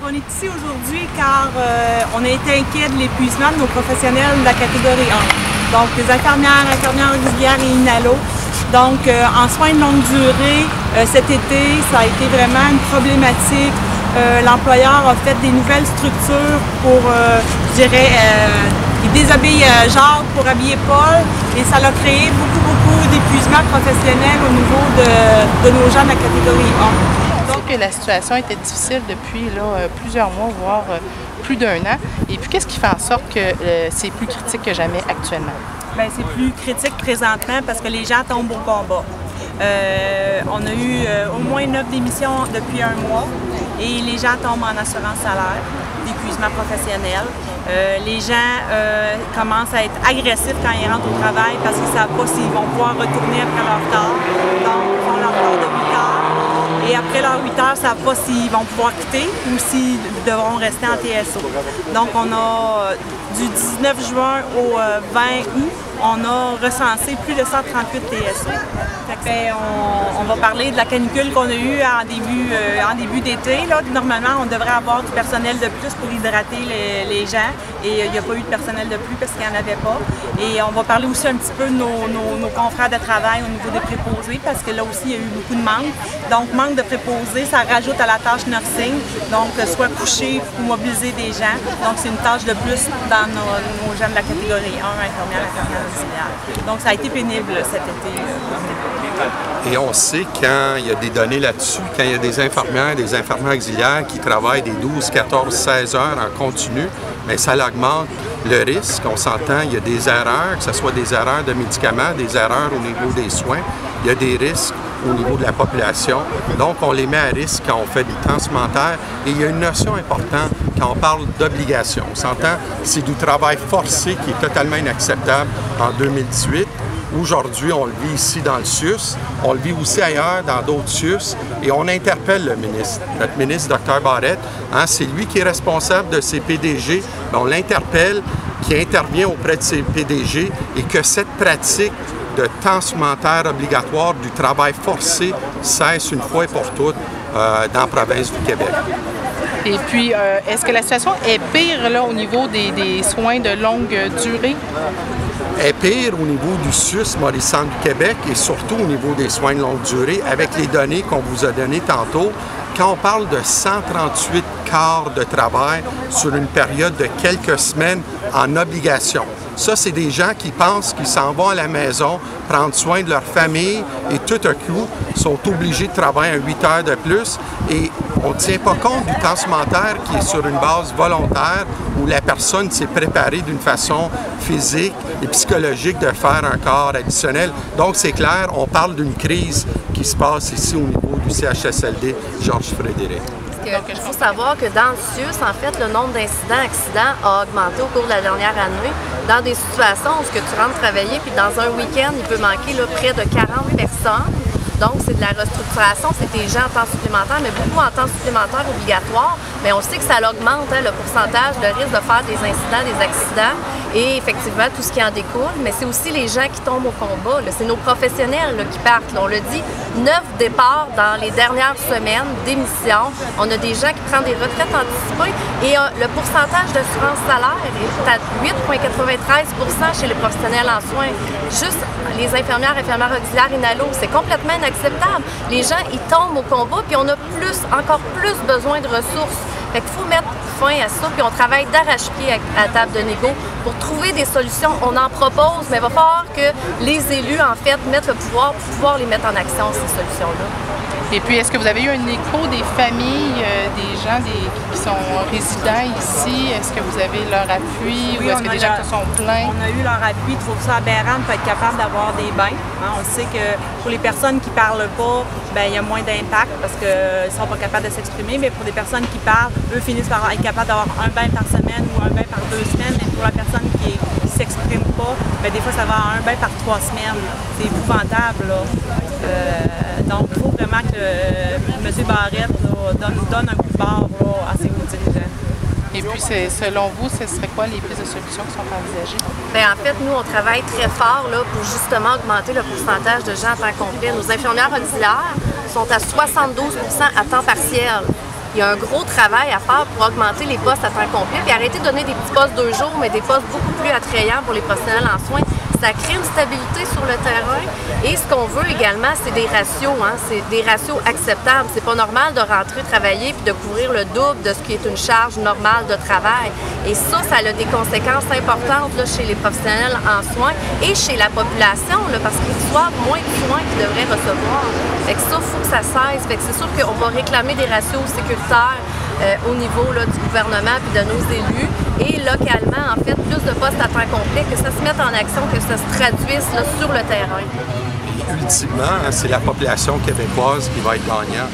On est ici aujourd'hui car on a été inquiet de l'épuisement de nos professionnels de la catégorie 1. Donc, les infirmières auxiliaires et inhalos. Donc, en soins de longue durée, cet été, ça a été vraiment une problématique. L'employeur a fait des nouvelles structures pour, je dirais, il déshabille Jacques pour habiller Paul et ça a créé beaucoup d'épuisement professionnel au niveau de nos gens de la catégorie 1. Donc, que la situation était difficile depuis plusieurs mois, voire plus d'un an. Et puis, qu'est-ce qui fait en sorte que c'est plus critique que jamais actuellement? Bien, c'est plus critique présentement parce que les gens tombent au combat. On a eu au moins 9 démissions depuis un mois et les gens tombent en assurance salaire, d'épuisement professionnel. Les gens commencent à être agressifs quand ils rentrent au travail parce qu'ils ne savent pas s'ils vont pouvoir retourner après leur tard. Donc, ils font leur tard de 8 heures. Et après leurs 8 heures, ils ne savent pas s'ils vont pouvoir quitter ou s'ils devront rester en TSO. Donc, on a du 19 juin au 20 août, on a recensé plus de 138 TSO. On va parler de la canicule qu'on a eue en début d'été. Normalement, on devrait avoir du personnel de plus pour hydrater les gens et il n'y a pas eu de personnel de plus parce qu'il n'y en avait pas. Et on va parler aussi un petit peu de nos confrères de travail au niveau des préposés parce que là aussi, il y a eu beaucoup de manque. Donc, manque de préposés, ça rajoute à la tâche nursing, donc soit coucher ou mobiliser des gens. Donc, c'est une tâche de plus dans nos gens de la catégorie 1, infirmières auxiliaires. Donc, ça a été pénible cet été. Et on sait quand il y a des données là-dessus, quand il y a des infirmières auxiliaires qui travaillent des 12, 14, 16 heures en continu, mais ça augmente le risque. On s'entend, il y a des erreurs, que ce soit des erreurs de médicaments, des erreurs au niveau des soins, il y a des risques au niveau de la population. Donc, on les met à risque quand on fait des temps supplémentaires. Et il y a une notion importante quand on parle d'obligation. On s'entend, c'est du travail forcé qui est totalement inacceptable en 2018. Aujourd'hui, on le vit ici dans le CIUS, on le vit aussi ailleurs dans d'autres CIUS et on interpelle le ministre, notre ministre, Dr Barrette. C'est lui qui est responsable de ces PDG. On l'interpelle, qui intervient auprès de ces PDG et que cette pratique de temps supplémentaire obligatoire du travail forcé cesse une fois et pour toutes dans la province du Québec. Et puis, est-ce que la situation est pire là, au niveau des soins de longue durée? Est pire au niveau du CIUS Maurice-Centre du Québec et surtout au niveau des soins de longue durée avec les données qu'on vous a données tantôt. Quand on parle de 138 quarts de travail sur une période de quelques semaines en obligation, ça, c'est des gens qui pensent qu'ils s'en vont à la maison, prendre soin de leur famille et tout à coup sont obligés de travailler 8 heures de plus et on ne tient pas compte du temps supplémentaire qui est sur une base volontaire où la personne s'est préparée d'une façon physique et psychologique de faire un quart additionnel. Donc, c'est clair, on parle d'une crise qui se passe ici au niveau du CHSLD Georges-Frédéric. Il faut savoir que dans le CIUS, en fait, le nombre d'accidents a augmenté au cours de la dernière année. Dans des situations où tu rentres travailler, puis dans un week-end, il peut manquer près de 40 personnes. Donc, c'est de la restructuration, c'est des gens en temps supplémentaire, mais beaucoup en temps supplémentaire obligatoire. Mais on sait que ça augmente le pourcentage, le risque de faire des incidents, des accidents et effectivement tout ce qui en découle. Mais c'est aussi les gens qui tombent au combat. C'est nos professionnels qui partent. On le dit, 9 départs dans les dernières semaines, démissions. On a des gens qui prennent des retraites anticipées et le pourcentage d'assurance salaire est à 8,93% chez les professionnels en soins. Juste les infirmières auxiliaires inhalos, c'est complètement inacceptable. Les gens, ils tombent au combat, puis on a encore plus besoin de ressources. Fait qu'il faut mettre fin à ça, puis on travaille d'arrache-pied à table de négo pour trouver des solutions. On en propose, mais il va falloir que les élus, en fait, mettent le pouvoir pour pouvoir les mettre en action, ces solutions-là. Et puis, est-ce que vous avez eu un écho des familles, des gens qui sont résidents ici? Est-ce que vous avez leur appui ou est-ce que des gens se sont plaints? On a eu leur appui. Je trouve ça aberrant de pas être capable d'avoir des bains. On sait que pour les personnes qui ne parlent pas, il y a moins d'impact parce qu'ils ne sont pas capables de s'exprimer. Mais pour des personnes qui parlent, eux finissent par être capables d'avoir un bain par semaine ou un bain par 2 semaines. Mais pour la personne qui ne s'exprime pas, des fois, ça va à un bain par 3 semaines. C'est épouvantable, là. Donc, il faut vraiment que M. Barrette donne un coup de barre à ses hauts dirigeants. Et puis, selon vous, ce serait quoi les pistes de solutions qui sont envisagées? En fait, nous, on travaille très fort pour justement augmenter le pourcentage de gens à temps complet. Nos infirmières auxiliaires sont à 72% à temps partiel. il y a un gros travail à faire pour augmenter les postes à temps complet, puis arrêter de donner des petits postes 2 jours, mais des postes beaucoup plus attrayants pour les professionnels en soins. Ça crée une stabilité sur le terrain. Et ce qu'on veut également, c'est des ratios, c'est des ratios acceptables. C'est pas normal de rentrer travailler puis de couvrir le double de ce qui est une charge normale de travail. Et ça a des conséquences importantes là, chez les professionnels en soins et chez la population, là, parce qu'ils reçoivent moins de soins qu'ils devraient recevoir. Fait que ça, il faut que ça cesse. Fait que c'est sûr qu'on va réclamer des ratios sécuritaires au niveau là, du gouvernement et de nos élus. Et localement, en fait, plus de postes à temps complet, que ça se mette en action, que ça se traduise là, sur le terrain. Ultimement, c'est la population québécoise qui va être gagnante.